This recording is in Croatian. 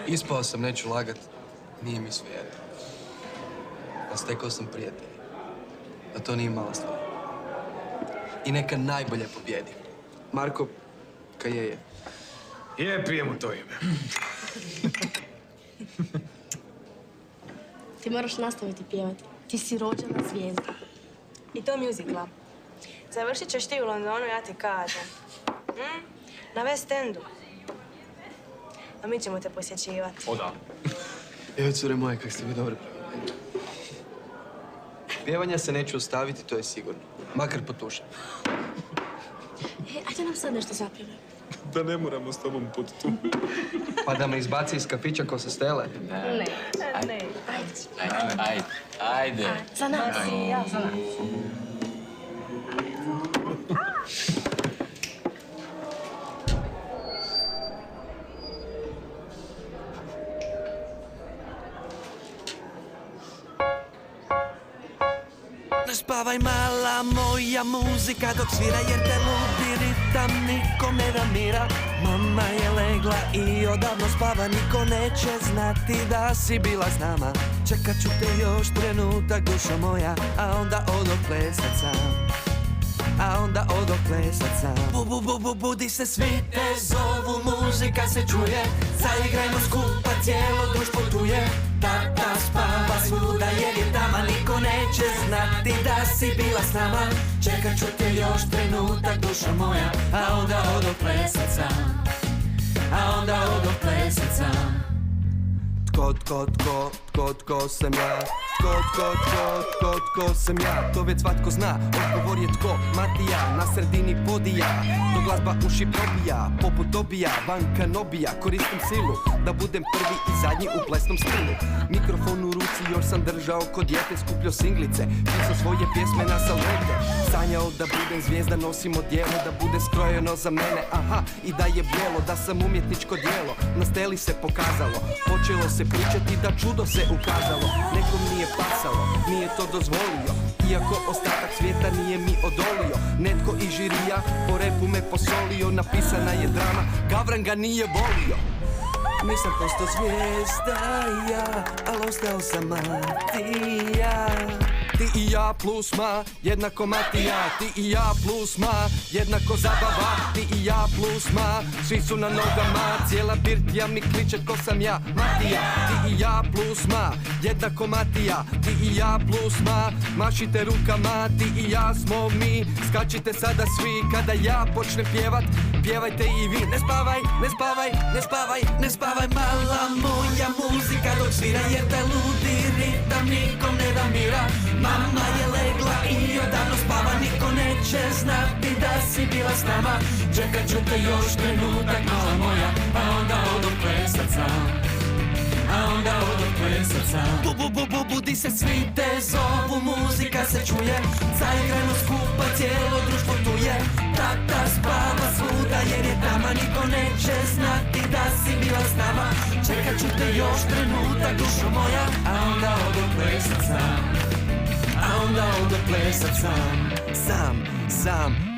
Ispao sam, neću lagat, nije mi svejedno. A stekao sam prijatelja. A to nije mala stvar. I neka najbolje pobjedi. Marko, kaj je? Je, pijemo to ime. Ti moraš nastaviti pjevati. Ti si rođena zvijezda. I to muzikla. Završit ćeš ti u Londonu, ja ti kažem. Na West Endu. A mi ćemo te posjećivati. O da. Evo, cure moje, kak ste vi dobro prevodili. Pjevanja se neću ostaviti, to je sigurno. Makar potušam. Ajde nam sad nešto zapjevati. Da ne moramo s tobom pod tu. Pa da me izbaci iz kafića ko sa Stele? Ne. Ajde. Za nas. Ja, za nas. Ne spavaj mala moja muzika dok svira jer te ludi ritam nikom ne da mira. Mama je legla i odavno spava, niko neće znati da si bila s nama. Čekat ću te još trenutak dušo moja, a onda odok plesat sam. A onda odok plesat sam. Budi se, svi te zovu, muzika se čuje. Zaigrajmo skupa, cijelo društvo tu je. Tata spava svuda jer je tama, niko neće znati da si bila s nama. Čekat ću te još trenutak dušo moja, a onda odok plesat sam. A onda odok plesat sam. Tko sam ja? Tko sam ja? To već svatko zna, odgovor je tko? Matija, na sredini podija. To glazba uši probija, poput dobija, vanka nobija. Koristim silu, da budem prvi i zadnji u plesnom stilu. Mikrofon u ruci još sam držao kod dijete, skupljao singlice, pisao svoje pjesme na salvete. Sanjao da budem zvijezda, nosim odijelo, da bude skrojeno za mene, aha. I da je bijelo, da sam umjetničko djelo, na Steli se pokazalo. Počelo se pričati da čudo se ukazalo. Nekom nije pasalo, nije to dozvolio, iako ostatak svijeta nije mi odolio. Netko iz žirija po repu me posolio, napisana je drama, Gavran ga nije volio. Nisam posto zvijezda ja, al ostao sam Matija. Ti i ja plus ma, jednako Matija. Ti i ja plus ma, jednako zabava. Ti i ja plus ma, svi su na nogama. Cijela birtija mi kliče ko sam ja, Matija. Ti i ja plus ma, jednako Matija. Ti i ja plus ma, mašite rukama. Ti i ja smo mi, skačite sada svi. Kada ja počnem pjevat, pjevajte i vi. Ne spavaj, ne spavaj, ne spavaj, ne spavaj mala moja muzika dok svira jer te ludi ritam nikom ne da mira. Mama je legla i odavno spava, niko neće znati da si bila s nama. Čekat ću te još trenutak mala moja, a onda odok plesat sam. A onda odok plesat sam. Budi se, svi te zovu, muzika se čuje. Zaigrajmo skupa, cijelo društvo tu je. Tata spava svuda jer je tama, niko neće znati da si bila s nama. Čekat ću te još trenutak dušo moja, a onda odok plesat sam. A onda odok plesat sam. Sam